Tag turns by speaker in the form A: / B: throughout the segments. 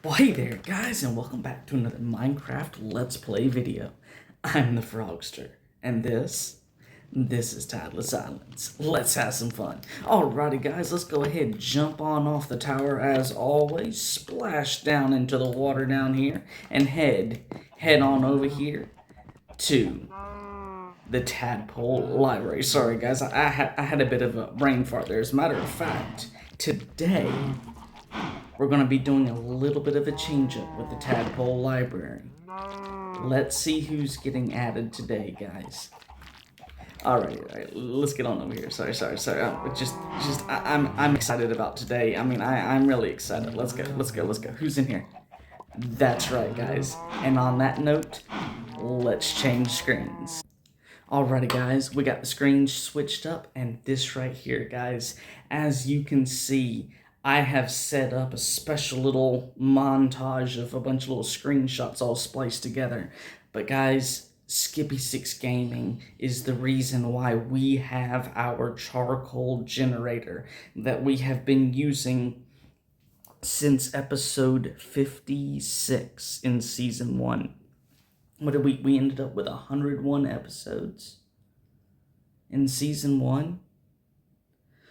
A: Well, hey there, guys, and welcome back to another Minecraft Let's Play video. I'm the Frogster, and this is Tideless Islands. Let's have some fun. Alrighty, guys, let's go ahead, jump on off the tower as always, splash down into the water down here, and head on over here to the Tadpole Library. Sorry, guys, I had a bit of a brain fart there. As a matter of fact, today we're going to be doing a little bit of a change-up with the Tadpole Library. Let's see who's getting added today, guys. All right, let's get on over here. Sorry. I'm excited about today. I mean, I'm really excited. Let's go. Who's in here? That's right, guys. And on that note, let's change screens. Alrighty, guys, we got the screen switched up, and this right here, guys, as you can see, I have set up a special little montage of a bunch of little screenshots all spliced together. But guys, Skippy6 Gaming is the reason why we have our charcoal generator that we have been using since episode 56 in season 1. What did we ended up with 101 episodes in season 1.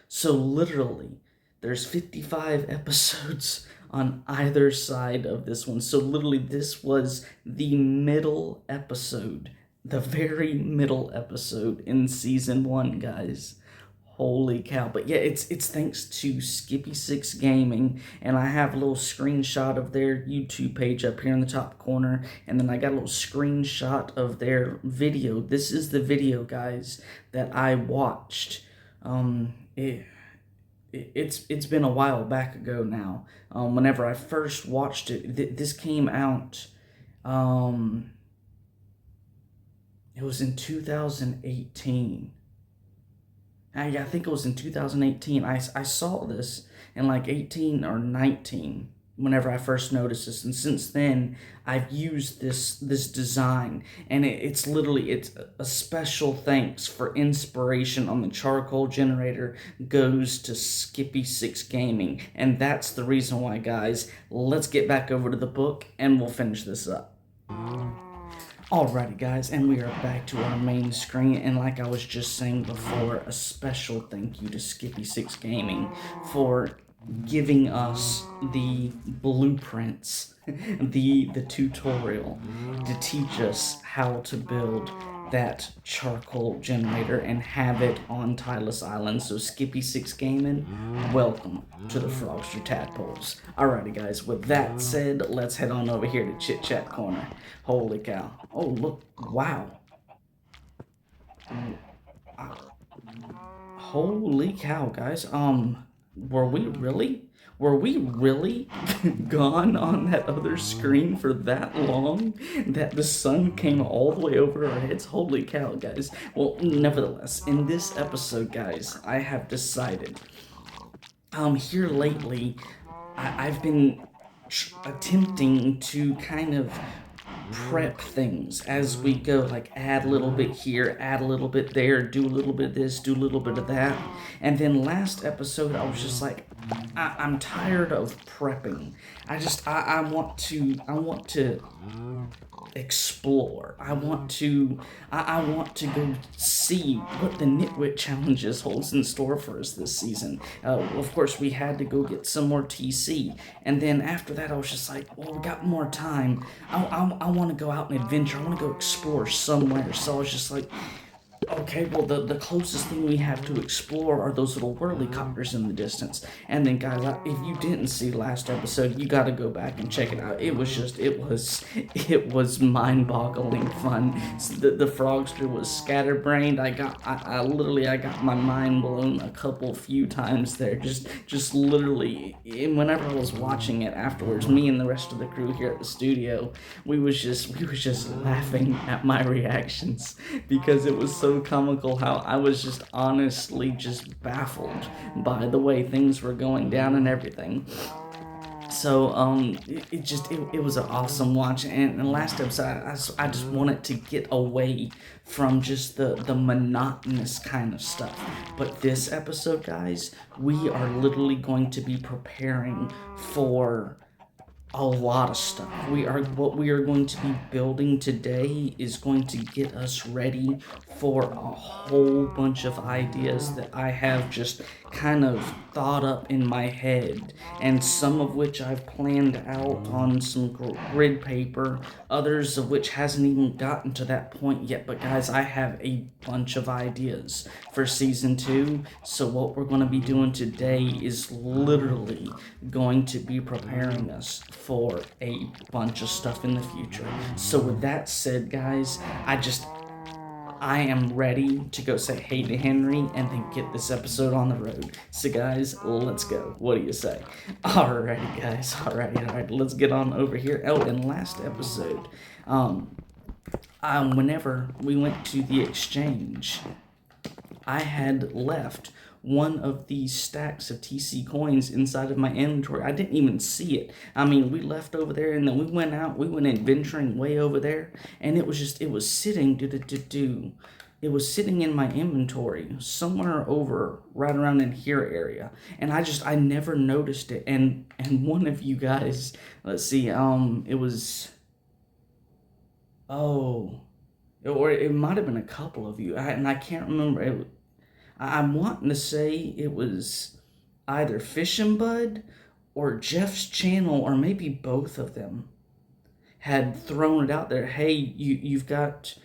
A: So literally, there's 55 episodes on either side of this one. So literally, this was the middle episode, the very middle episode in season 1, guys. Holy cow. But yeah, it's thanks to Skippy6 Gaming, and I have a little screenshot of their YouTube page up here in the top corner, and then I got a little screenshot of their video. This is the video, guys, that I watched. It's been a while back ago now. Whenever I first watched it, this came out, it was in 2018. I think it was in 2018. I saw this in like 18 or 19 whenever I first noticed this, and since then I've used this design, and it's literally a special thanks for inspiration on the charcoal generator goes to Skippy6 Gaming, and that's the reason why, guys. Let's get back over to the book and we'll finish this up. Alrighty, guys, and we are back to our main screen, and like I was just saying before, a special thank you to Skippy6 Gaming for giving us the blueprints, the tutorial to teach us how to build that charcoal generator and have it on Tideless Island. So Skippy6 Gaming, welcome to the Frogster Tadpoles. Alrighty, guys, with that said, let's head on over here to Chit Chat Corner. Holy cow. Oh, look. Wow. Holy cow, guys. Were we really gone on that other screen for that long that the sun came all the way over our heads? Holy cow, guys. Well, nevertheless, in this episode, guys, I have decided, here lately, I've been attempting to kind of prep things as we go, like add a little bit here, add a little bit there, do a little bit of this, do a little bit of that. And then last episode I was just like, I'm tired of prepping. I want to explore. I want to go see what the Nitwit Challenges holds in store for us this season. Of course, we had to go get some more TC, and then after that, I was just like, well, we got more time. I want to go out and adventure. I want to go explore somewhere. So I was just like, okay, well, the closest thing we have to explore are those little whirly-copters in the distance. And then, guys, if you didn't see last episode, you got to go back and check it out. It was mind-boggling fun. The Frogster was scatterbrained. I literally got my mind blown a few times there. Just literally, whenever I was watching it afterwards, me and the rest of the crew here at the studio, we was just laughing at my reactions because it was so was how I was just honestly just baffled by the way things were going down and everything. So it was an awesome watch, and last episode I just wanted to get away from just the monotonous kind of stuff. But this episode, guys, we are literally going to be preparing for a lot of stuff. What we are going to be building today is going to get us ready for a whole bunch of ideas that I have just kind of thought up in my head, and some of which I've planned out on some grid paper, others of which hasn't even gotten to that point yet. But guys, I have a bunch of ideas for season 2, so what we're going to be doing today is literally going to be preparing us for a bunch of stuff in the future. So with that said, guys, I am ready to go say hey to Henry and then get this episode on the road. So guys, let's go. What do you say? Alrighty guys, alright, let's get on over here. Oh, and last episode, whenever we went to the exchange, I had left one of these stacks of TC coins inside of my inventory. I didn't even see it. I mean, we left over there and then we went adventuring way over there, and it was sitting, it was sitting in my inventory somewhere over right around in here area, and I never noticed it. And one of you guys, let's see, it was, oh, or it might have been a couple of you, and I can't remember. I'm wanting to say it was either Fishing Bud or Jeff's channel, or maybe both of them had thrown it out there. Hey, you've got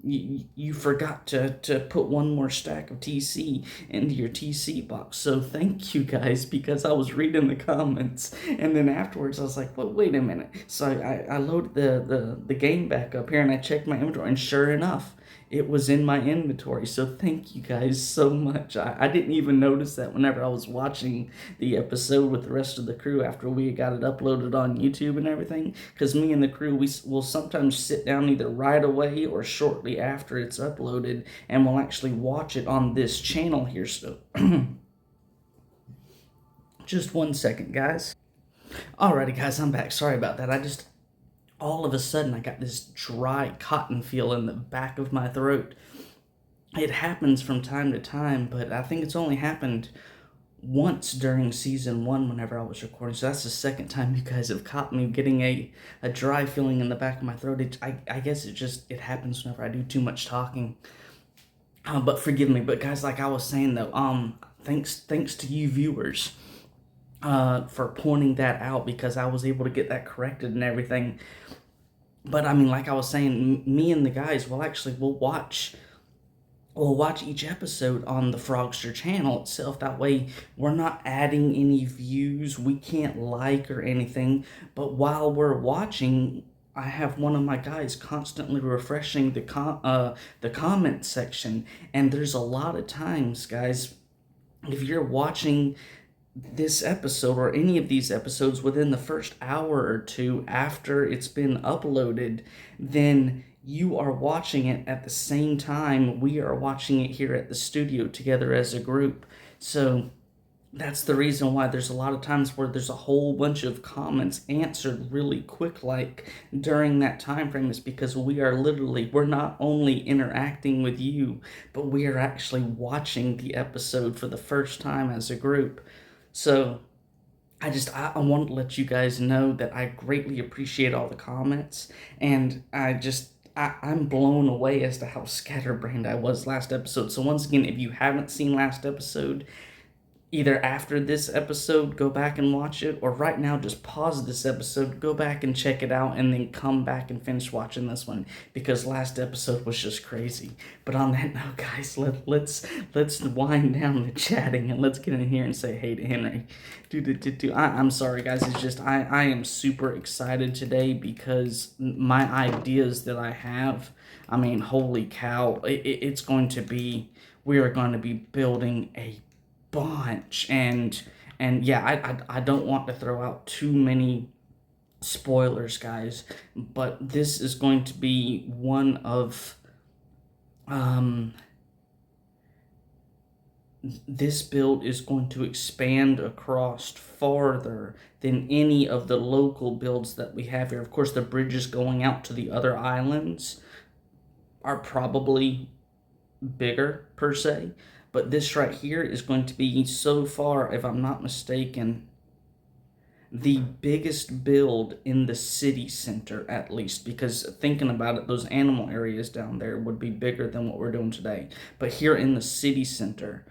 A: you forgot to put one more stack of TC into your TC box. So thank you guys, because I was reading the comments, and then afterwards I was like, well, wait a minute. So I loaded the game back up here and I checked my inventory, and sure enough, it was in my inventory. So thank you guys so much. I didn't even notice that whenever I was watching the episode with the rest of the crew after we got it uploaded on YouTube and everything, because me and the crew, we will sometimes sit down either right away or shortly after it's uploaded, and we'll actually watch it on this channel here. So just 1 second, guys. Alrighty guys, I'm back. Sorry about that. All of a sudden, I got this dry cotton feel in the back of my throat. It happens from time to time, but I think it's only happened once during season 1 whenever I was recording. So that's the second time you guys have caught me getting a dry feeling in the back of my throat. I guess it happens whenever I do too much talking. But forgive me. But guys, like I was saying though, thanks to you viewers for pointing that out, because I was able to get that corrected and everything. But I mean, like I was saying, me and the guys we'll watch each episode on the Frogster channel itself. That way we're not adding any views, we can't like or anything, but while we're watching, I have one of my guys constantly refreshing the comment section. And there's a lot of times, guys, if you're watching this episode or any of these episodes within the first hour or two after it's been uploaded, then you are watching it at the same time we are watching it here at the studio together as a group. So that's the reason why there's a lot of times where there's a whole bunch of comments answered really quick like during that time frame, is because we're not only interacting with you, but we are actually watching the episode for the first time as a group. So I wanted to let you guys know that I greatly appreciate all the comments, and I'm blown away as to how scatterbrained I was last episode. So once again, if you haven't seen last episode, either after this episode, go back and watch it, or right now, just pause this episode, go back and check it out, and then come back and finish watching this one, because last episode was just crazy. But on that note, guys, let's wind down the chatting, and let's get in here and say hey to Henry. I'm sorry, guys. It's just I am super excited today, because my ideas that I have, I mean, holy cow, it's going to be, we are going to be building a bunch, and yeah, I don't want to throw out too many spoilers, guys, but this is going to be one of this build is going to expand across farther than any of the local builds that we have here. Of course, the bridges going out to the other islands are probably bigger per se, but this right here is going to be, so far, if I'm not mistaken, the biggest build in the city center, at least, because thinking about it, those animal areas down there would be bigger than what we're doing today. But here in the city center,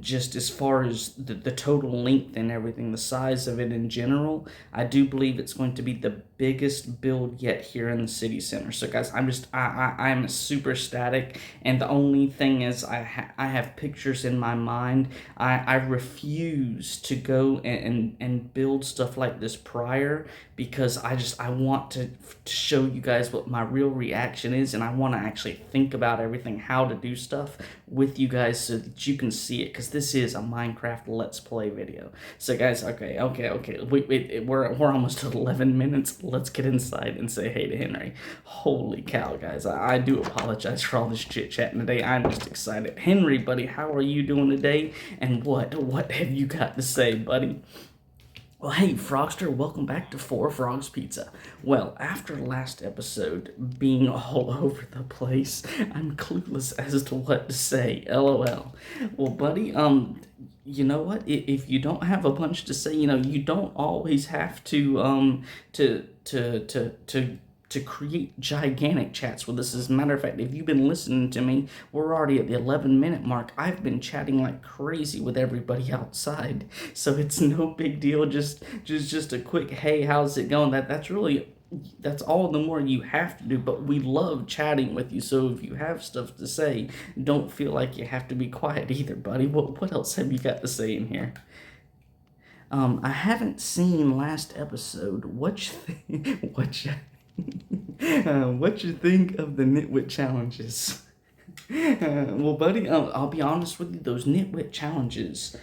A: just as far as the total length and everything, the size of it in general, I do believe it's going to be the biggest build yet here in the city center. So guys, I'm super ecstatic, and the only thing is I have pictures in my mind. I refuse to go and build stuff like this prior, because I want to show you guys what my real reaction is, and I want to actually think about everything, how to do stuff with you guys, so that you can see it, because this is a Minecraft Let's Play video. So guys, okay, we're almost at 11 minutes. Let's get inside and say hey to Henry. Holy cow, guys, I do apologize for all this chit-chatting today. I'm just excited. Henry, buddy, how are you doing today? And what have you got to say, buddy? Well, hey, Frogster, welcome back to Four Frogs Pizza. Well, after last episode being all over the place, I'm clueless as to what to say, LOL. Well, buddy, you know what? If you don't have a bunch to say, you don't always have to create gigantic chats with us. As a matter of fact, if you've been listening to me, we're already at the 11-minute mark. I've been chatting like crazy with everybody outside, so it's no big deal. Just a quick hey, how's it going? That's all the more you have to do, but we love chatting with you. So if you have stuff to say, don't feel like you have to be quiet either, buddy. What else have you got to say in here? I haven't seen last episode. What you think of the Nitwit challenges? Well, buddy, I'll be honest with you, those Nitwit challenges,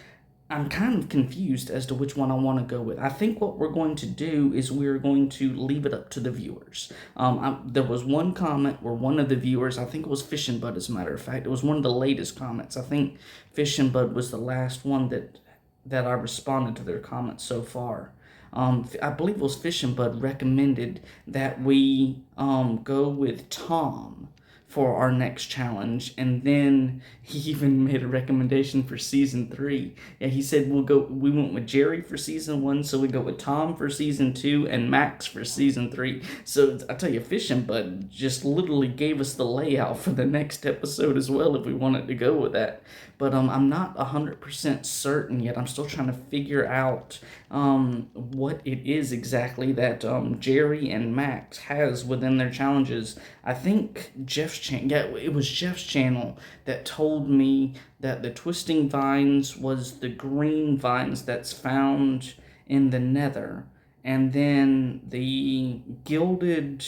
A: I'm kind of confused as to which one I want to go with. I think what we're going to do is we're going to leave it up to the viewers. There was one comment where one of the viewers, I think it was Fish and Bud as a matter of fact, it was one of the latest comments. I think Fish and Bud was the last one that I responded to their comments so far. I believe it was Fish and Bud recommended that we go with Tom for our next challenge, and then he even made a recommendation for season 3. Yeah, he said we went with Jerry for season 1, so we go with Tom for season 2 and Max for season 3. So I tell you, Fish and Bud just literally gave us the layout for the next episode as well if we wanted to go with that. But I'm not 100% certain yet. I'm still trying to figure out what it is exactly that Jerry and Max has within their challenges. I think it was Jeff's channel that told me that the twisting vines was the green vines that's found in the nether, and then the gilded,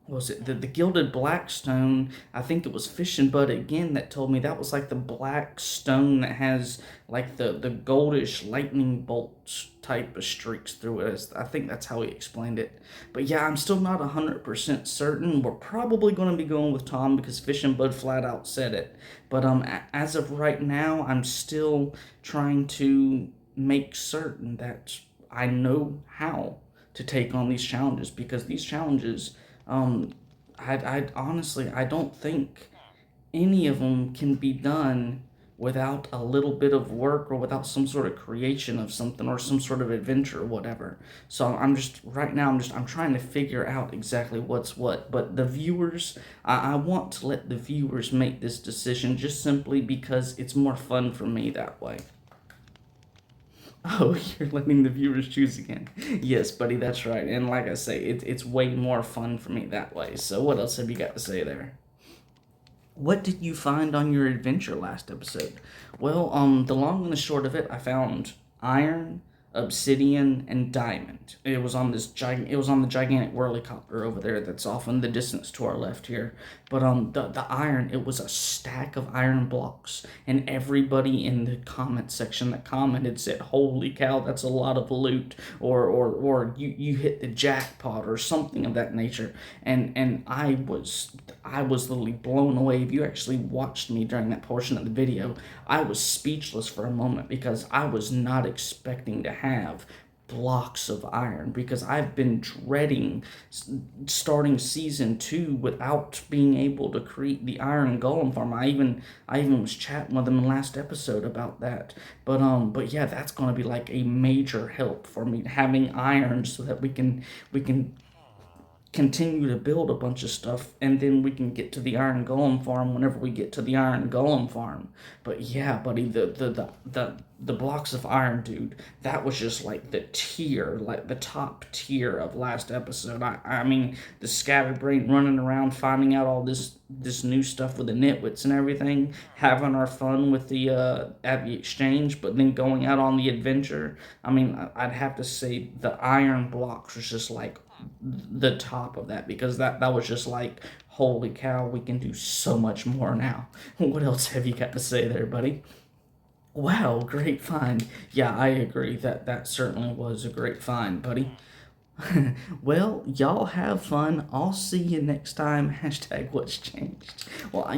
A: the gilded black stone, I think it was Fish and Bud again that told me that was like the black stone that has like the goldish lightning bolts type of streaks through it. I think that's how he explained it. But yeah, I'm still not 100% certain. We're probably going to be going with Tom because Fish and Bud flat out said it. But as of right now, I'm still trying to make certain that I know how to take on these challenges, because these challenges, I honestly, I don't think any of them can be done without a little bit of work or without some sort of creation of something or some sort of adventure or whatever. So I'm trying to figure out exactly what's what. But the viewers, I want to let the viewers make this decision just simply because it's more fun for me that way. Oh, you're letting the viewers choose again. Yes, buddy, that's right. And like I say, it's way more fun for me that way. So what else have you got to say there? What did you find on your adventure last episode? Well, the long and the short of it, I found iron, obsidian, and diamond. It was on the gigantic whirlicopter over there that's off in the distance to our left here. But the iron, it was a stack of iron blocks, and everybody in the comment section that commented said, "Holy cow, that's a lot of loot," or you hit the jackpot or something of that nature. And I was literally blown away. If you actually watched me during that portion of the video, I was speechless for a moment because I was not expecting to have blocks of iron, because I've been dreading starting season 2 without being able to create the iron golem farm. I even was chatting with them in the last episode about that. But yeah, that's gonna be like a major help for me, having iron, so that we can continue to build a bunch of stuff, and then we can get to the iron golem farm whenever we get to the iron golem farm. But yeah, buddy, the blocks of iron, dude, that was just like the tier, like the top tier of last episode. I mean, the scatterbrain running around finding out all this new stuff with the nitwits and everything, having our fun with the at the exchange, but then going out on the adventure. I mean, I'd have to say the iron blocks was just like the top of that, because that was just like, holy cow, we can do so much more now. What else have you got to say there, buddy? Wow, great find. Yeah, I agree, that certainly was a great find, buddy. Well, y'all have fun. I'll see you next time. Hashtag what's changed. Well,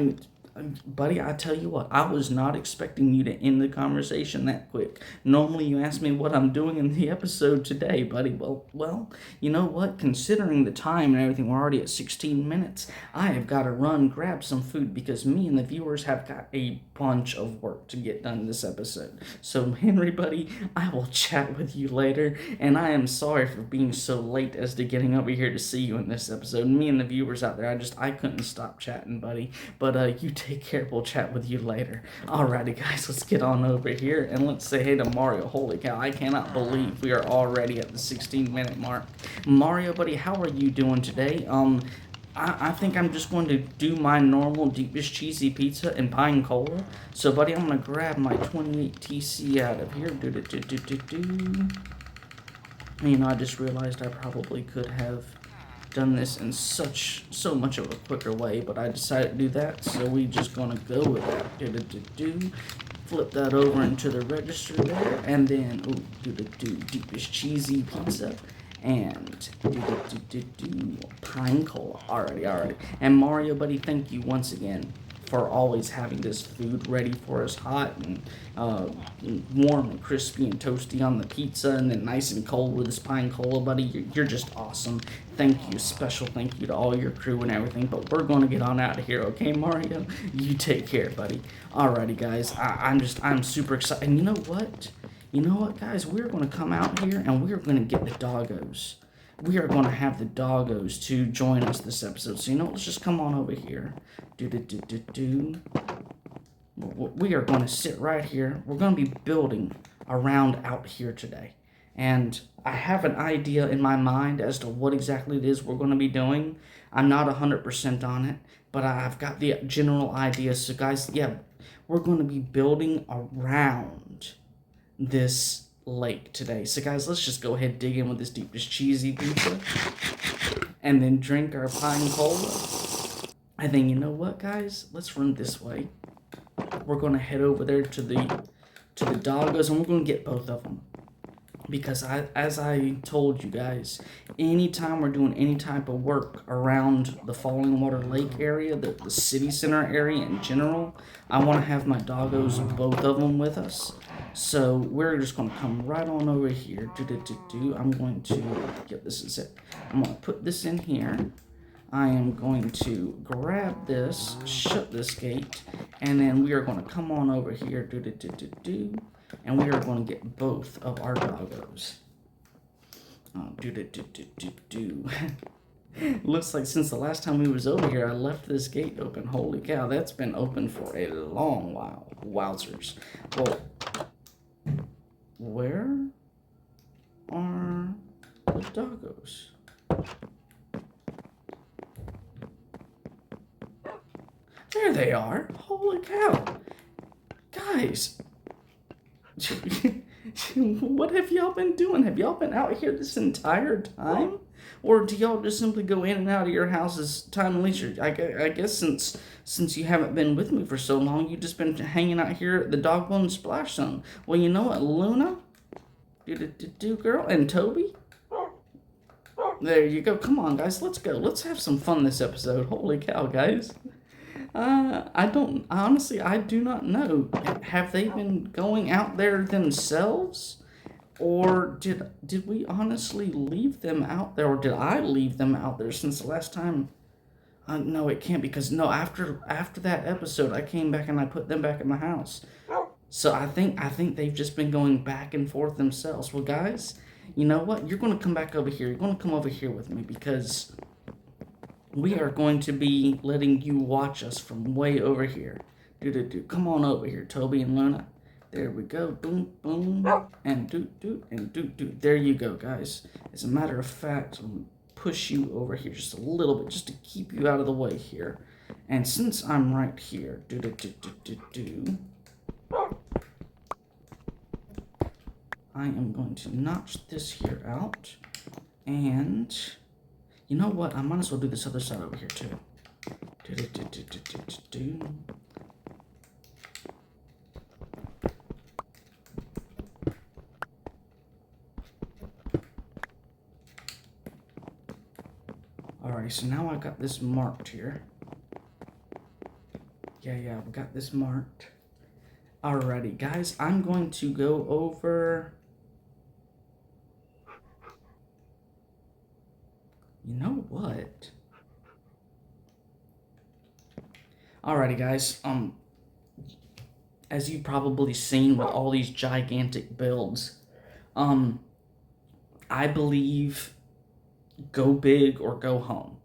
A: buddy, I tell you what, I was not expecting you to end the conversation that quick. Normally you ask me what I'm doing in the episode today, buddy. Well, you know what? Considering the time and everything, we're already at 16 minutes. I have got to run grab some food, because me and the viewers have got a bunch of work to get done this episode. So, Henry, buddy, I will chat with you later, and I am sorry for being so late as to getting over here to see you in this episode. Me and the viewers out there, I couldn't stop chatting, buddy. But you take care. We'll chat with you later. Alrighty, guys, let's get on over here and let's say hey to Mario. Holy cow, I cannot believe we are already at the 16-minute mark. Mario, buddy, how are you doing today? I think I'm just going to do my normal deepest cheesy pizza and pine cola. So, buddy, I'm going to grab my 28 TC out of here. You know, I just realized I probably could have done this in so much of a quicker way, but I decided to do that, so we just gonna go with that. Flip that over into the register there, and then deepest cheesy pizza and pine cola. Alrighty. And Mario, buddy, thank you once again for always having this food ready for us, hot and warm and crispy and toasty on the pizza, and then nice and cold with this pine cola, buddy. You're just awesome. Thank you, special thank you to all your crew and everything. But we're gonna get on out of here, okay, Mario? You take care, buddy. Alrighty, guys. I'm super excited. And you know what? Guys? We're gonna come out here and we're gonna get the doggos. We are going to have the doggos to join us this episode. So, you know what? Let's just come on over here. We are going to sit right here. We're going to be building around out here today. And I have an idea in my mind as to what exactly it is we're going to be doing. I'm not 100% on it, but I've got the general idea. So, guys, yeah, we're going to be building around this lake today. So guys, let's just go ahead and dig in with this deepest cheesy pizza and then drink our pine cola. And then, you know what, guys, let's run this way. We're going to head over there to the doggos, and we're going to get both of them, because as I told you guys, anytime we're doing any type of work around the Falling Water Lake area, the city center area in general, I want to have my doggos, both of them, with us. So we're just going to come right on over here. I'm going to, yep, this is it. I'm going to put this in here. I am going to grab this, shut this gate, and then we are going to come on over here. And we are going to get both of our doggos. Looks like since the last time we was over here, I left this gate open. Holy cow, that's been open for a long while. Wowzers. Well, where are the doggos? There they are. Holy cow. Guys. What have y'all been doing? Have y'all been out here this entire time? Or do y'all just simply go in and out of your houses time and leisure? I guess since you haven't been with me for so long, you've just been hanging out here at the Dogbone Splash Zone. Well, you know what, Luna? Girl, and Toby? There you go. Come on, guys, let's go. Let's have some fun this episode. Holy cow, guys. I do not know. Have they been going out there themselves? Or did we honestly leave them out there, or did I leave them out there since the last time? No, it can't, because no, after that episode, I came back and I put them back in the house. So I think they've just been going back and forth themselves. Well, guys, you know what? You're going to come back over here. You're going to come over here with me, because we are going to be letting you watch us from way over here. Come on over here, Toby and Luna. There we go. Boom, boom, and do. There you go, guys. As a matter of fact, I'm gonna push you over here just a little bit, just to keep you out of the way here. And since I'm right here, I am going to notch this here out, and you know what? I might as well do this other side over here too. Alright, so now I got this marked here. Yeah, we got this marked. Alrighty, guys, I'm going to go over... You know what? Alrighty, guys, as you've probably seen with all these gigantic builds, I believe go big or go home.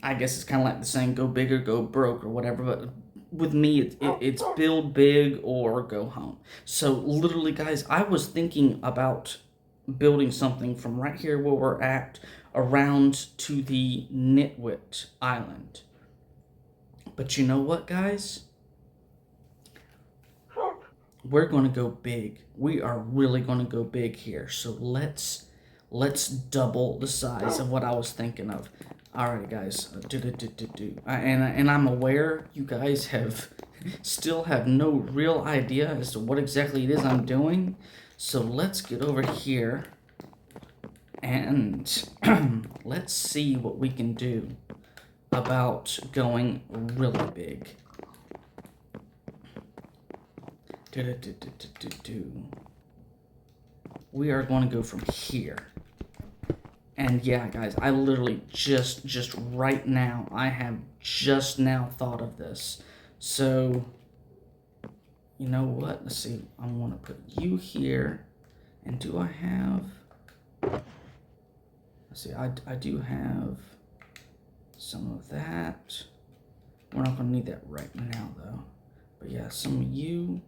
A: I guess it's kind of like the saying, go big or go broke or whatever, but with me, it's build big or go home. So literally, guys, I was thinking about building something from right here where we're at around to the Nitwit Island. But you know what, guys? We're going to go big. We are really going to go big here. So let's double the size of what I was thinking of. Alright, guys. And I'm aware you guys still have no real idea as to what exactly it is I'm doing. So let's get over here and let's see what we can do about going really big. We are going to go from here. And yeah, guys, I literally just right now, I have just now thought of this. So, you know what? Let's see. I want to put you here. And do I have... Let's see. I do have some of that. We're not going to need that right now, though. But yeah, some of you.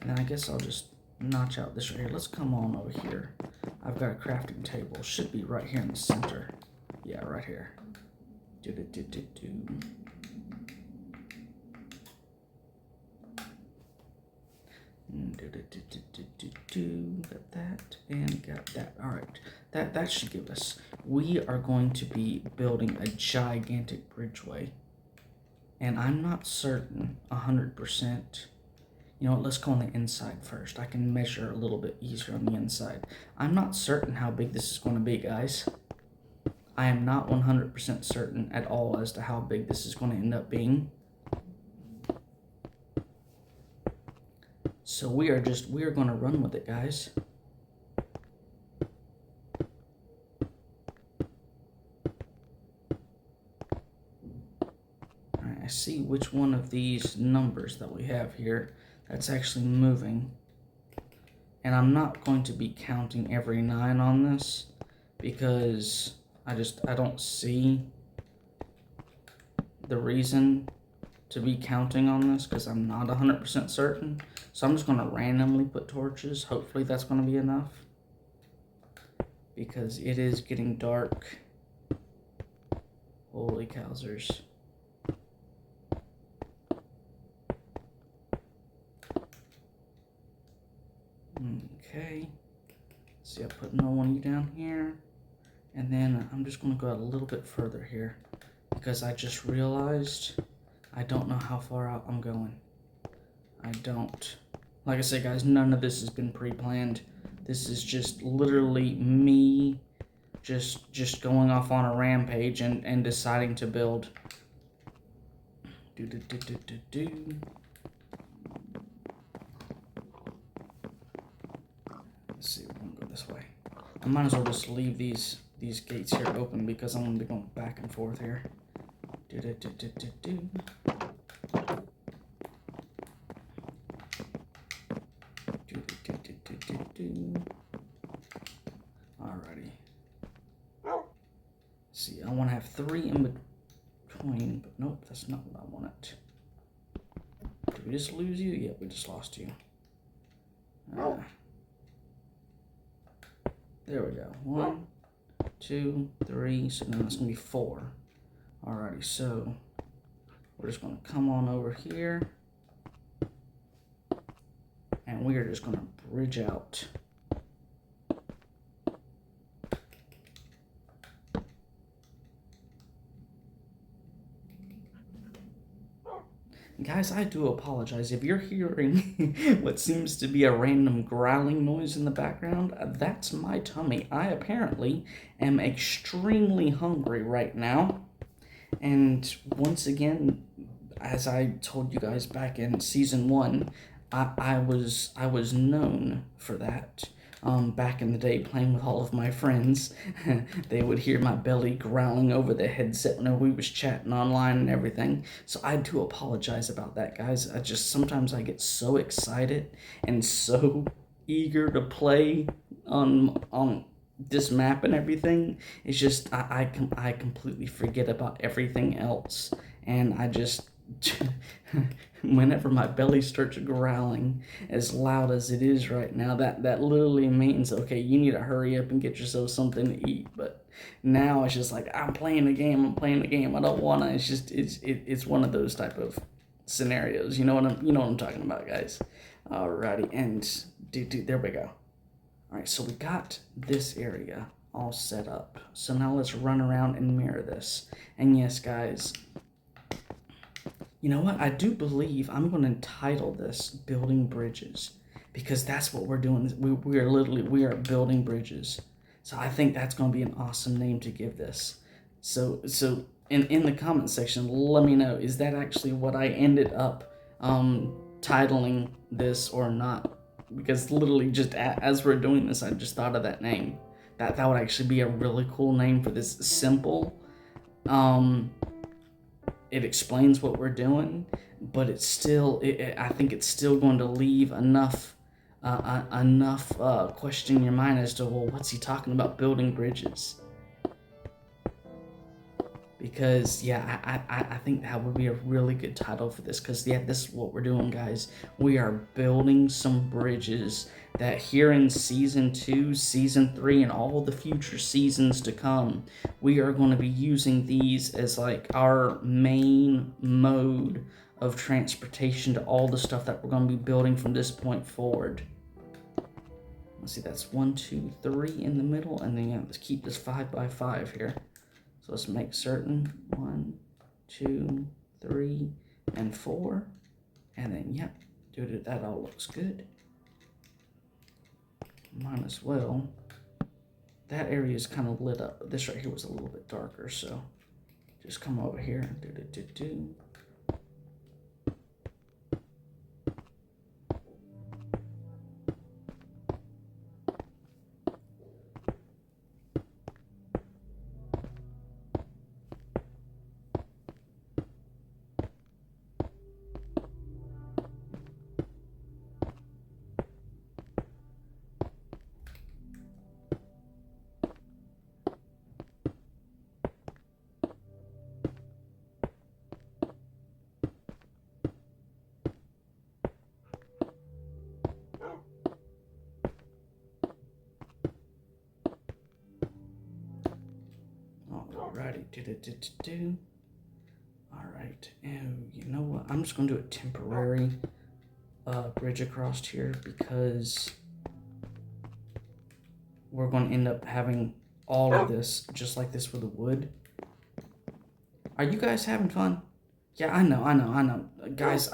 A: And then I guess I'll just notch out this right here. Let's come on over here. I've got a crafting table. Should be right here in the center. Yeah, right here. Got that and got that. All right, that should give us. We are going to be building a gigantic bridgeway, and I'm not certain 100%. You know what, let's go on the inside first. I can measure a little bit easier on the inside. I'm not certain how big this is going to be, guys. I am not 100% certain at all as to how big this is going to end up being. So we are going to run with it, guys. Alright, I see which one of these numbers that we have here that's actually moving. And I'm not going to be counting every 9 on this because I don't see the reason to be counting on this because I'm not 100% certain. So I'm just going to randomly put torches. Hopefully that's going to be enough because it is getting dark. Holy cowsers. Okay, see, I put no one down here, and then I'm just going to go out a little bit further here because I just realized I don't know how far out I'm going. I don't. Like I said, guys, none of this has been pre-planned. This is just literally me just going off on a rampage and deciding to build. this way. I might as well just leave these gates here open because I'm gonna be going back and forth here. Do. Alrighty. See, I want to have 3 in between, but nope, that's not what I wanted. Did we just lose you? Yep, we just lost you. There we go. 1, 2, 3. So now it's gonna be 4. Alrighty, so we're just gonna come on over here, and we are just gonna bridge out. Guys, I do apologize. If you're hearing what seems to be a random growling noise in the background, that's my tummy. I apparently am extremely hungry right now. And once again, as I told you guys back in season 1, I was known for that. Back in the day, playing with all of my friends, they would hear my belly growling over the headset whenever we was chatting online and everything. So I do apologize about that, guys. Sometimes I get so excited and so eager to play on this map and everything. It's just I completely forget about everything else, and I just whenever my belly starts growling as loud as it is right now, that literally means, okay, you need to hurry up and get yourself something to eat. But now it's just like, I'm playing the game, I don't wanna. It's just it's one of those type of scenarios. You know what I'm talking about, guys. Alrighty, and dude, there we go. Alright, so we got this area all set up. So now let's run around and mirror this. And yes, guys, you know what? I do believe I'm going to title this Building Bridges, because that's what we're doing. We are building bridges. So I think that's going to be an awesome name to give this. So in the comment section, let me know, is that actually what I ended up titling this or not? Because literally just as we're doing this, I just thought of that name. That would actually be a really cool name for this. Simple. It explains what we're doing, but it's still, I think it's still going to leave enough question in your mind as to, well, what's he talking about, building bridges? Because, yeah, I think that would be a really good title for this, because, yeah, this is what we're doing, guys. We are building some bridges that here in Season 2, Season 3, and all the future seasons to come, we are going to be using these as, like, our main mode of transportation to all the stuff that we're going to be building from this point forward. Let's see, that's 1, 2, 3 in the middle, and then, yeah, let's keep this 5x5 here. So let's make certain 1, 2, 3, and 4. And then, yep, dude, that all looks good. Might as well. That area is kind of lit up, but this right here was a little bit darker, so just come over here and do. Alrighty, Alright, and you know what? I'm just gonna do a temporary bridge across here, because we're gonna end up having all of this just like this with the wood. Are you guys having fun? Yeah, I know. Guys,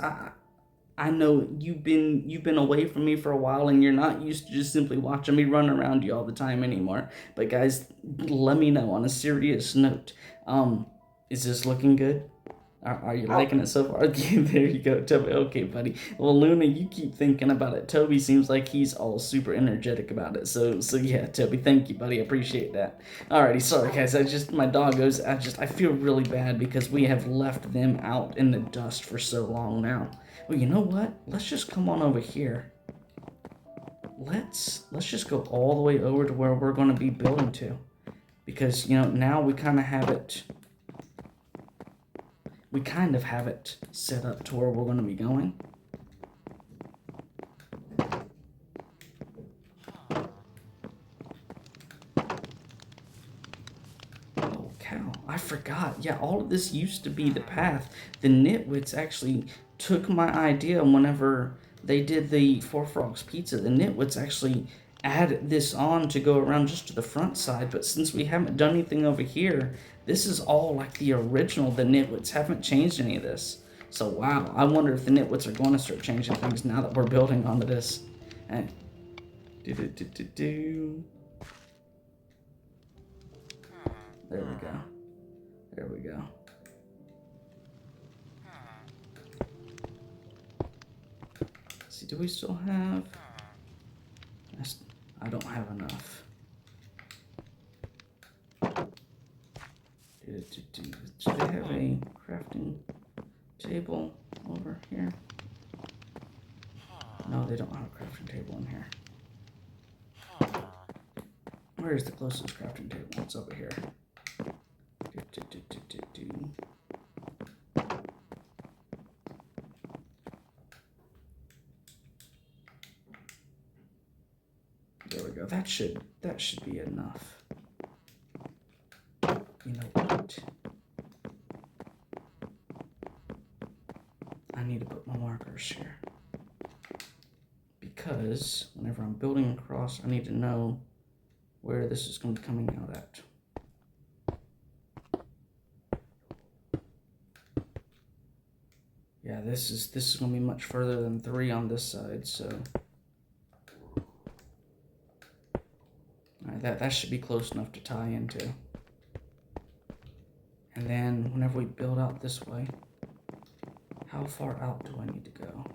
A: I know you've been away from me for a while, and you're not used to just simply watching me run around you all the time anymore. But guys, let me know on a serious note. Is this looking good? Are you liking it so far? Okay, there you go, Toby. Okay, buddy. Well, Luna, you keep thinking about it. Toby seems like he's all super energetic about it. So yeah, Toby, thank you, buddy. I appreciate that. Alrighty, sorry guys. My doggos. I feel really bad because we have left them out in the dust for so long now. Well, you know what? Let's just come on over here. Let's just go all the way over to where we're going to be building to, because now we kind of have it. We kind of have it set up to where we're going to be going. Oh, cow. I forgot. Yeah, all of this used to be the path. The Nitwits actually took my idea whenever they did the Four Frogs Pizza. The Nitwits actually added this on to go around just to the front side, but since we haven't done anything over here, this is all like the original. The Nitwits haven't changed any of this. So wow, I wonder if the Nitwits are going to start changing things now that we're building onto this. And there we go. There we go. See, do we still have? I don't have enough. Do they have a crafting table over here? No, they don't have a crafting table in here. Where is the closest crafting table? It's over here. There we go. That should be enough. You know what? I need to put my markers here, because whenever I'm building across, I need to know where this is going to be coming out at. Yeah, this is going to be much further than 3 on this side, so that should be close enough to tie into. And then whenever we build out this way, how far out do I need to go?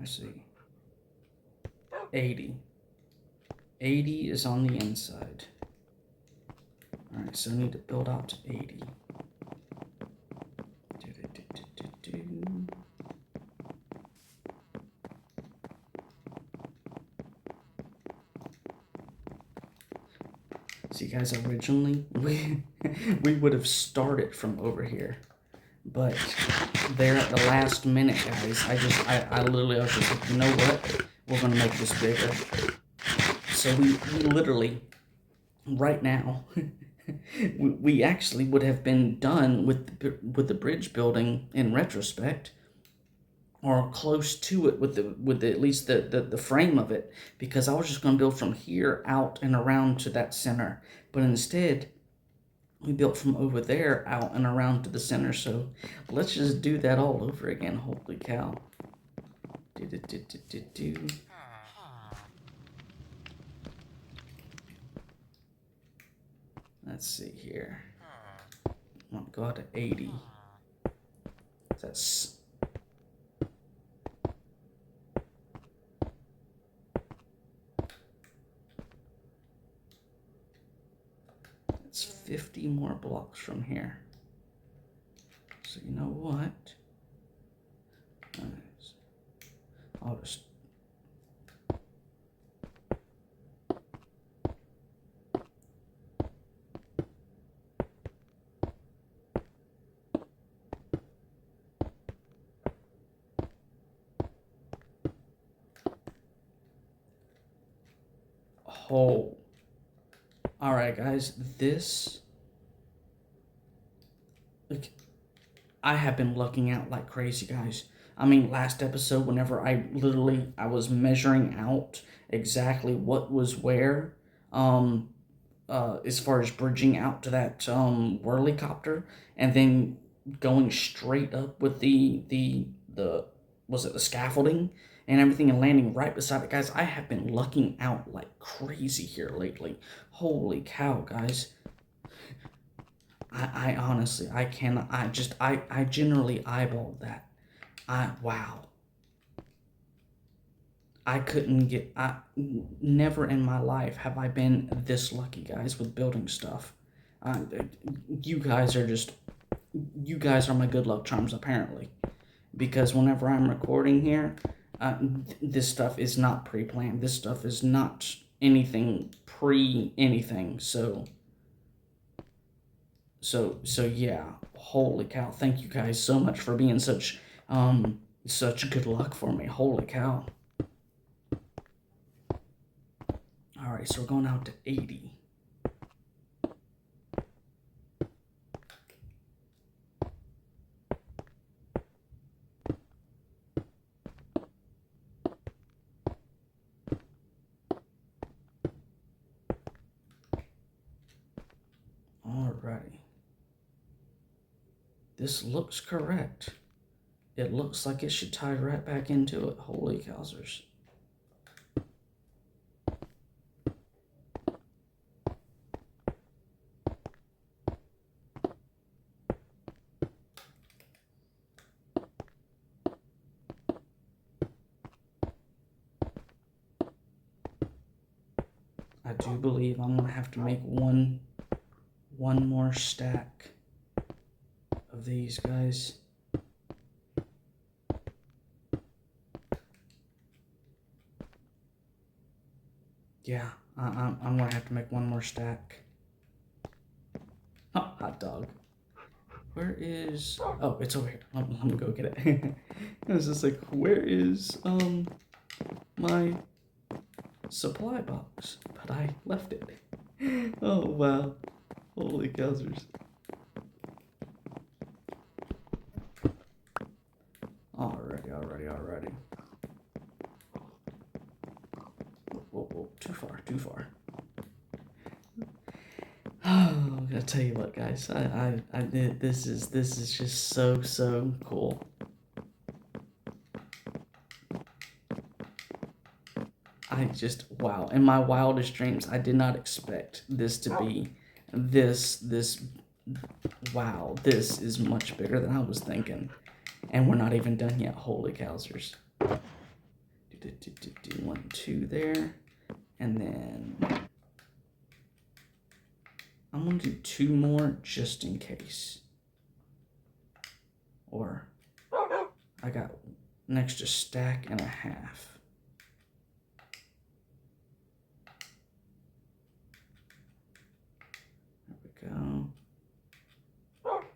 A: I see. 80. 80 is on the inside. Alright, so I need to build out to 80. See guys, originally we would have started from over here, but there at the last minute, guys, I literally was just like, you know what, we're gonna make this bigger. So we literally right now we actually would have been done with the bridge building in retrospect, or close to it with the at least the frame of it, because I was just going to build from here out and around to that center, but instead we built from over there out and around to the center. So let's just do that all over again. Holy cow. Let's see here. I'm going to go out to 80. That's 50 more blocks from here. So you know what? I'll just oh. All right, guys, this, like, I have been looking out like crazy, guys. I mean, last episode, whenever I was measuring out exactly what was where, as far as bridging out to that whirlicopter, and then going straight up with the was it the scaffolding, and everything and landing right beside it. Guys, I have been lucking out like crazy here lately. Holy cow, guys. I honestly, I cannot, I generally eyeballed that. Wow. I couldn't get, never in my life have I been this lucky, guys, with building stuff. You guys are my good luck charms, apparently. Because whenever I'm recording here, this stuff is not pre-planned. This stuff is not anything pre-anything. So yeah, holy cow. Thank you guys so much for being such good luck for me. Holy cow. All right, so we're going out to 80. Alrighty. This looks correct. It looks like it should tie right back into it. Holy cowsers. I do believe I'm gonna have to make one more stack of these guys. Yeah, I'm gonna have to make one more stack. Oh, hot dog. Where is? Oh, it's over here. Let me go get it. I was just like, where is my supply box? But I left it. Oh wow! Holy cowsers! Alrighty. Whoa, too far. Oh, I gotta tell you what, guys. This is just so cool. Wow. In my wildest dreams, I did not expect this to be this. Wow, this is much bigger than I was thinking, and we're not even done yet. Holy cowsers! 1, 2 there, and then I'm gonna do 2 more just in case. Or I got an extra stack and a half. There we go.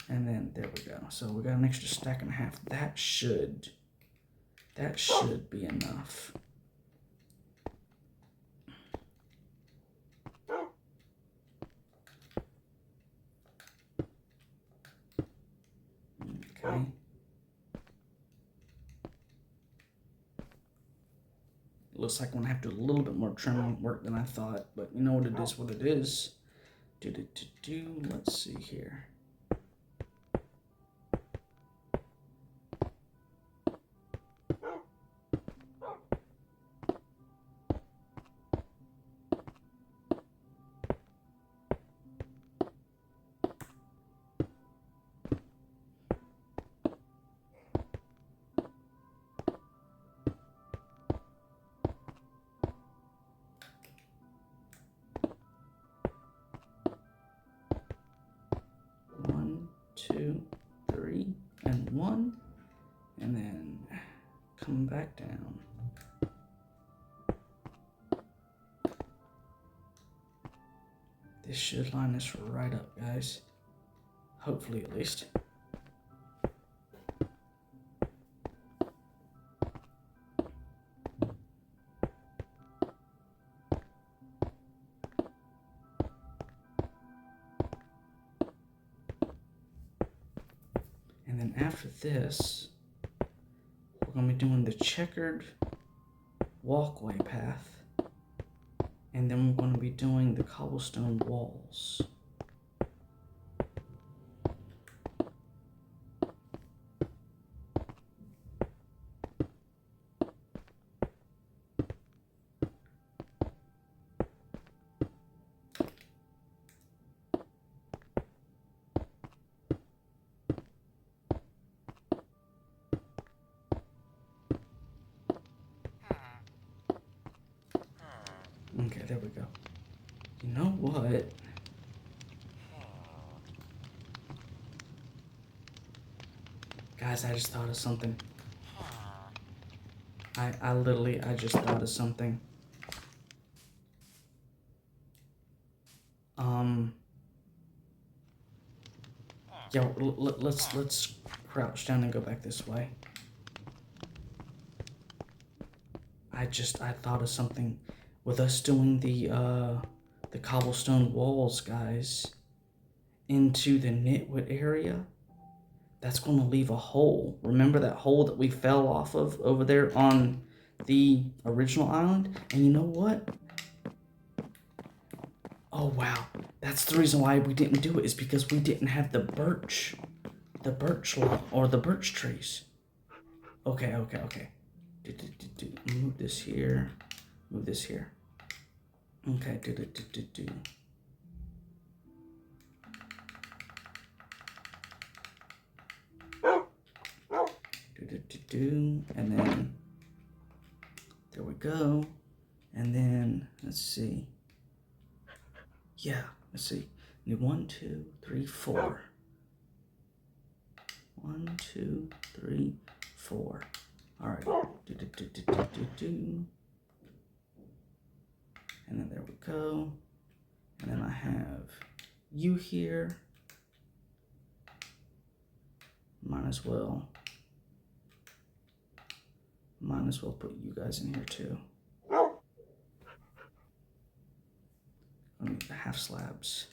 A: And then there we go. So we got an extra stack and a half. That should be enough. Okay. Looks like I'm gonna have to do a little bit more trimming work than I thought, but you know what it is, Let's see here. One, 2, 3, and 1, and then come back down. This should line us right up, guys. Hopefully, at least. And then after this, we're going to be doing the checkered walkway path. And then we're going to be doing the cobblestone walls. Okay, there we go. You know what? Guys, I just thought of something. I just thought of something. Yeah, let's crouch down and go back this way. I thought of something. With us doing the cobblestone walls, guys, into the nitwit area, that's going to leave a hole. Remember that hole that we fell off of over there on the original island? And you know what? Oh, wow. That's the reason why we didn't do it, is because we didn't have the birch log, or the birch trees. Okay. Move this here. Move this here. Okay, and then there we go. And then let's see. Yeah, let's see. 1, 2, 3, 4. 1, 2, 3, 4. All right. And then there we go. And then I have you here. Might as well put you guys in here too. I need the half slabs.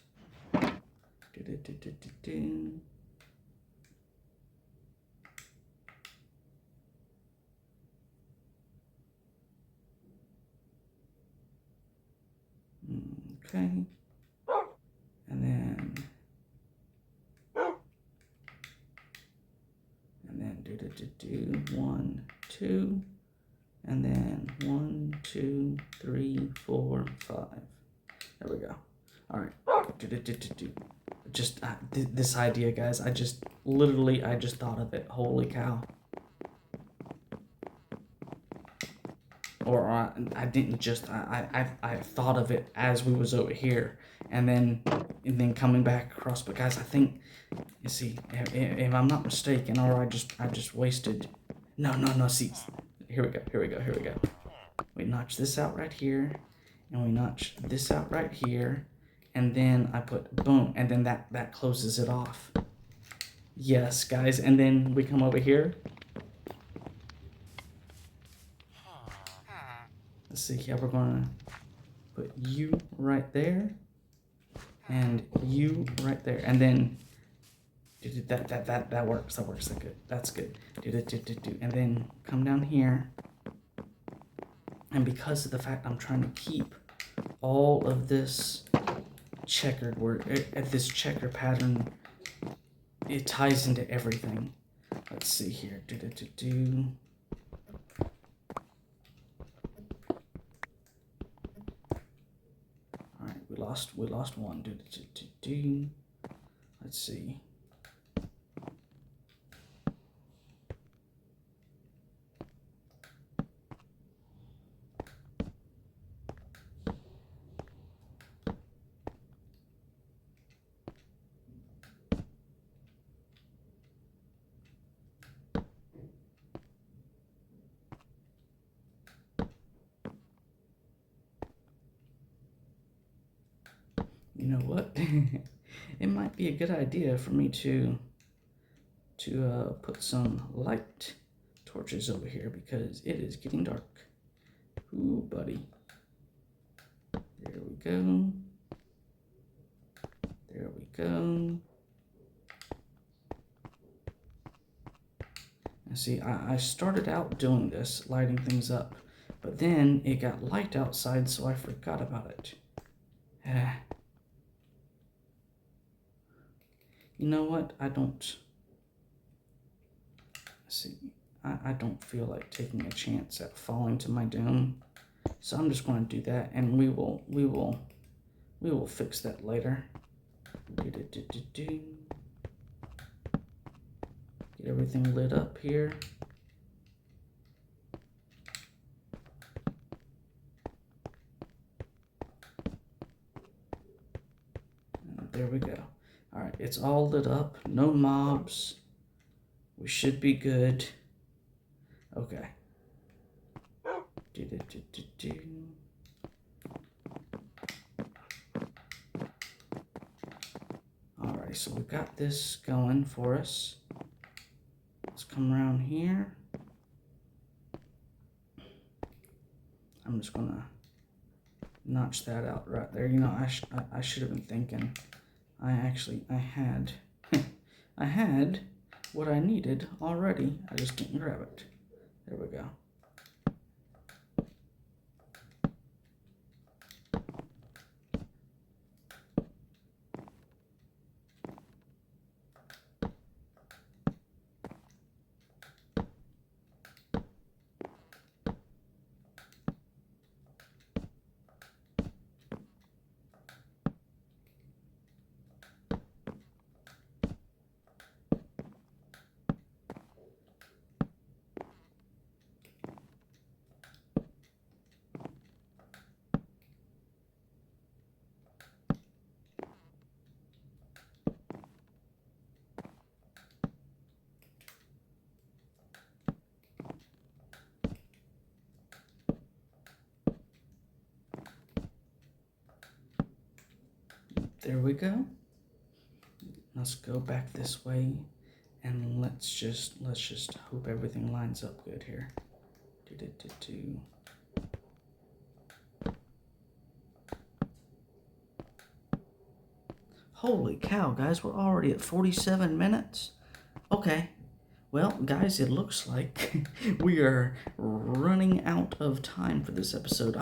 A: Okay. And then do 1, 2, and then 1, 2, 3, 4, 5. There we go. All right. Just this idea, guys. I just thought of it. Holy cow. Or I didn't just. I thought of it as we was over here, and then coming back across. But guys, I think, you see, if I'm not mistaken, or I just wasted. No. See, here we go. We notch this out right here, and we notch this out right here, and then I put boom, and then that closes it off. Yes, guys, and then we come over here. Let's see here, we're gonna put you right there, and you right there, and then that works. That's good. And then come down here, and because of the fact I'm trying to keep all of this checkered, this checker pattern, it ties into everything. Let's see here. All right, we lost one. Let's see. You know what? It might be a good idea for me to put some light torches over here, because it is getting dark. Ooh, buddy. There we go. There we go. And see, I started out doing this, lighting things up, but then it got light outside, so I forgot about it. You know what? I don't feel like taking a chance at falling to my doom, so I'm just going to do that, and we will fix that later. Get everything lit up here. it's all lit up. No mobs. We should be good. Okay. Alright, so we've got this going for us. Let's come around here. I'm just gonna notch that out right there. You know, I should have been thinking. I had I had what I needed already. I just didn't grab it. There we go. There we go. Let's go back this way, and let's just hope everything lines up good here. Holy cow, guys, we're already at 47 minutes. Okay. Well, guys, it looks like we are running out of time for this episode.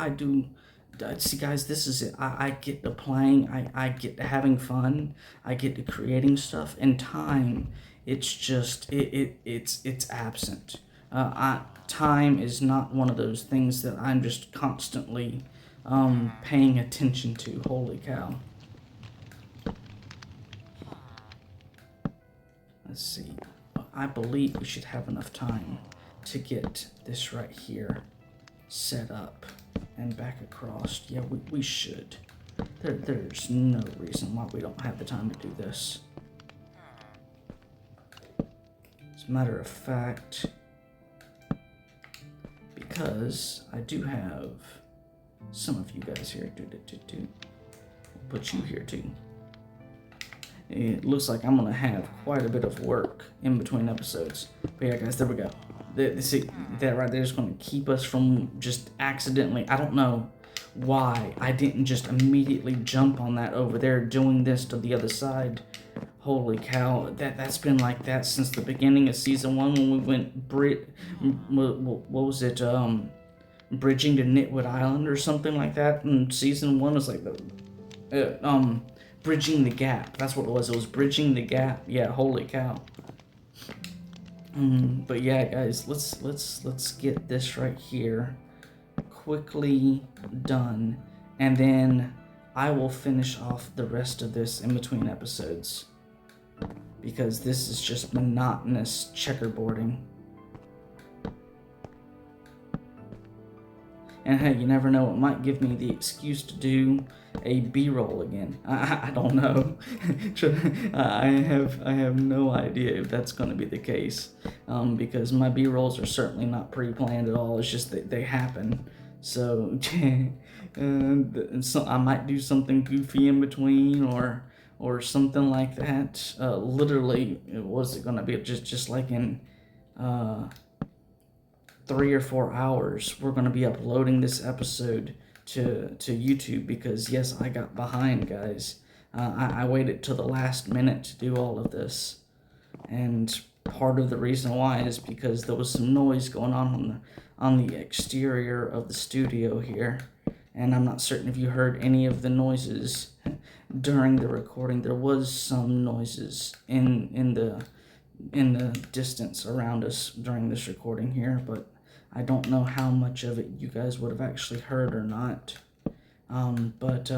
A: See, guys, this is it. I get to playing, I get to having fun, I get to creating stuff, and time, it's just, it's absent. Time is not one of those things that I'm just constantly paying attention to. Holy cow. Let's see. I believe we should have enough time to get this right here set up and back across. Yeah, we should. There's no reason why we don't have the time to do this. As a matter of fact, because I do have some of you guys here. We'll put you here too. It looks like I'm gonna have quite a bit of work in between episodes. But yeah, guys, there we go. See, that right there is gonna keep us from just accidentally, I don't know why I didn't just immediately jump on that over there doing this to the other side. Holy cow, that's been like that since the beginning of season 1 when we went what was it, bridging to Knitwood Island or something like that. And season 1 was like the bridging the gap. That's what it was. It was bridging the gap. Yeah, holy cow. But yeah, guys, let's get this right here quickly done, and then I will finish off the rest of this in between episodes, because this is just monotonous checkerboarding. And hey, you never know, it might give me the excuse to do a B-roll again. I don't know. I have no idea if that's going to be the case, because my B-rolls are certainly not pre-planned at all. It's just that they happen. So, so I might do something goofy in between, or something like that. Literally, what's it going to be? Just like in 3 or 4 hours, we're going to be uploading this episode to YouTube, because yes, I got behind, guys. I waited till the last minute to do all of this, and part of the reason why is because there was some noise going on the exterior of the studio here, and I'm not certain if you heard any of the noises during the recording. There was some noises in the distance around us during this recording here, but I don't know how much of it you guys would have actually heard or not. But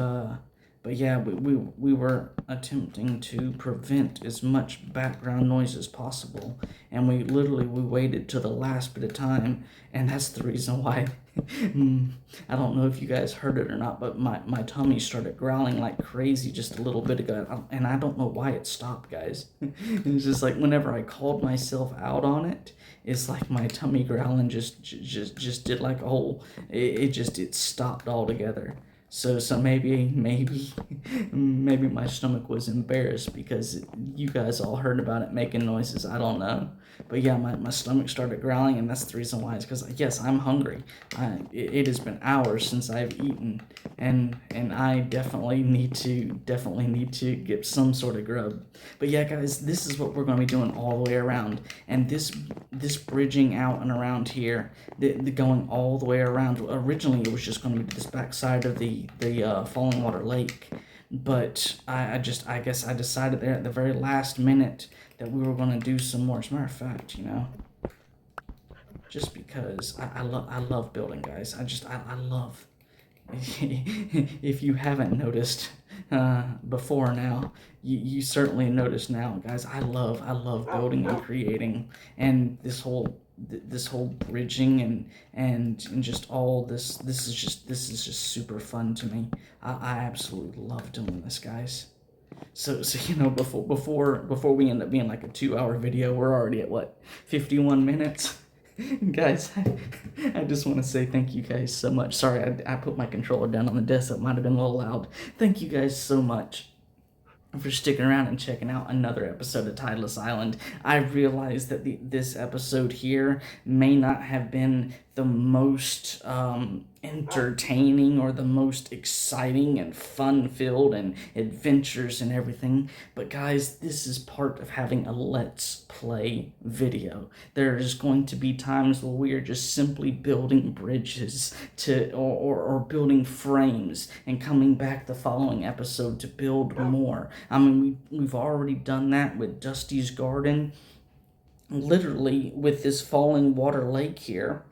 A: But yeah, we were attempting to prevent as much background noise as possible, and we waited till the last bit of time, and that's the reason why. I don't know if you guys heard it or not, but my tummy started growling like crazy just a little bit ago, and I don't know why it stopped, guys. It's just like whenever I called myself out on it, it's like my tummy growling just did like a whole. It stopped altogether. So maybe maybe my stomach was embarrassed because you guys all heard about it making noises. I don't know. But yeah, my stomach started growling, and that's the reason why. It's because, yes, I'm hungry. It has been hours since I've eaten, and I definitely need to get some sort of grub. But yeah, guys, this is what we're going to be doing all the way around, and this bridging out and around here, the going all the way around. Originally, it was just going to be this back side of the Falling Water Lake, but I guess I decided there at the very last minute that we were going to do some more. As a matter of fact, just because I love building, guys. I love. If you haven't noticed before now, you certainly notice now, guys. I love building and creating, and this whole bridging and just all this is just super fun to me. I absolutely love doing this, guys. So before we end up being like a 2-hour video, we're already at what, 51 minutes. Guys, I just want to say thank you guys so much. Sorry, I put my controller down on the desk. That might have been a little loud. Thank you guys so much for sticking around and checking out another episode of Tideless Island. I realize that this episode here may not have been the most entertaining or the most exciting and fun-filled and adventures and everything, but guys, this is part of having a Let's Play video. There's going to be times where we are just simply building bridges or building frames and coming back the following episode to build more. I mean, we've already done that with Dusty's Garden, literally with this Falling Water Lake here,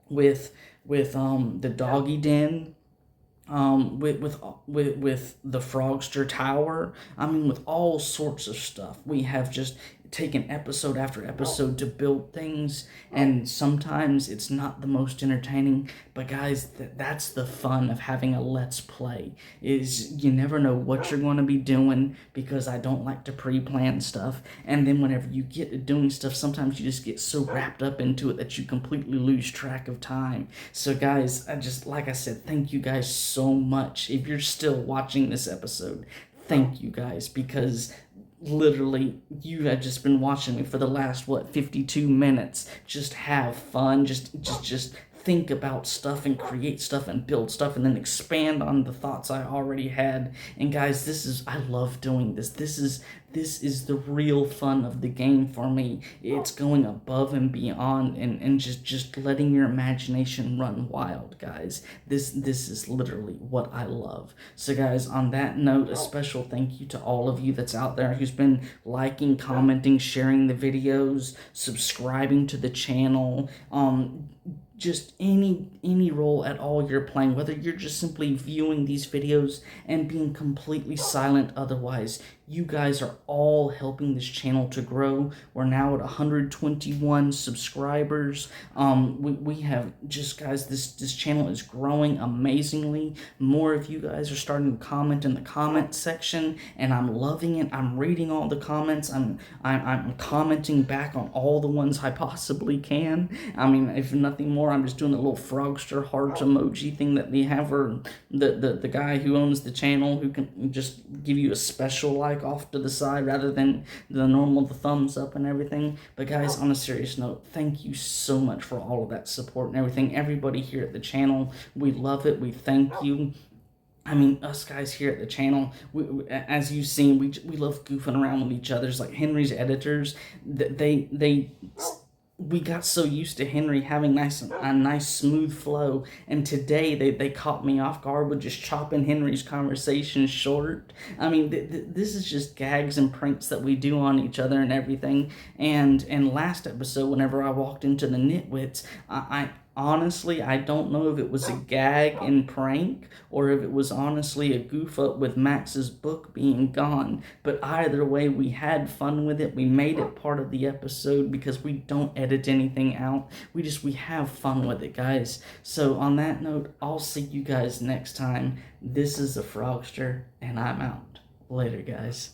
A: with the doggy den, with the Frogster Tower. I mean, with all sorts of stuff. We have just taken episode after episode to build things, and sometimes it's not the most entertaining, but guys, that's the fun of having a Let's Play, is you never know what you're going to be doing, because I don't like to pre-plan stuff, and then whenever you get to doing stuff, sometimes you just get so wrapped up into it that you completely lose track of time. So guys, like I said, thank you guys so much. If you're still watching this episode, thank you guys, because literally you have just been watching me for the last 52 minutes just have fun, just think about stuff and create stuff and build stuff and then expand on the thoughts I already had. And guys, I love doing this. This is the real fun of the game for me. It's going above and beyond and just letting your imagination run wild, guys. This is literally what I love. So guys, on that note, a special thank you to all of you that's out there who's been liking, commenting, sharing the videos, subscribing to the channel, just any role at all you're playing, whether you're just simply viewing these videos and being completely silent otherwise. You guys are all helping this channel to grow. We're now at 121 subscribers. We have just, guys, this channel is growing amazingly. More of you guys are starting to comment in the comment section, and I'm loving it. I'm reading all the comments. I'm commenting back on all the ones I possibly can. I mean, if nothing more, I'm just doing the little Frogster heart emoji thing that they have for the guy who owns the channel, who can just give you a special like off to the side rather than the normal thumbs up and everything. But guys, on a serious note, thank you so much for all of that support and everything. Everybody here at the channel, we love it. We thank you. I mean, us guys here at the channel, as you've seen, we love goofing around with each other. It's like Henry's editors, we got so used to Henry having a nice smooth flow, and today they caught me off guard with just chopping Henry's conversation short. I mean, this is just gags and pranks that we do on each other and everything. And last episode, whenever I walked into the Nitwits, Honestly, I don't know if it was a gag and prank or if it was honestly a goof up with Max's book being gone. But either way, we had fun with it. We made it part of the episode because we don't edit anything out. We have fun with it, guys. So on that note, I'll see you guys next time. This is the Frogster, and I'm out. Later, guys.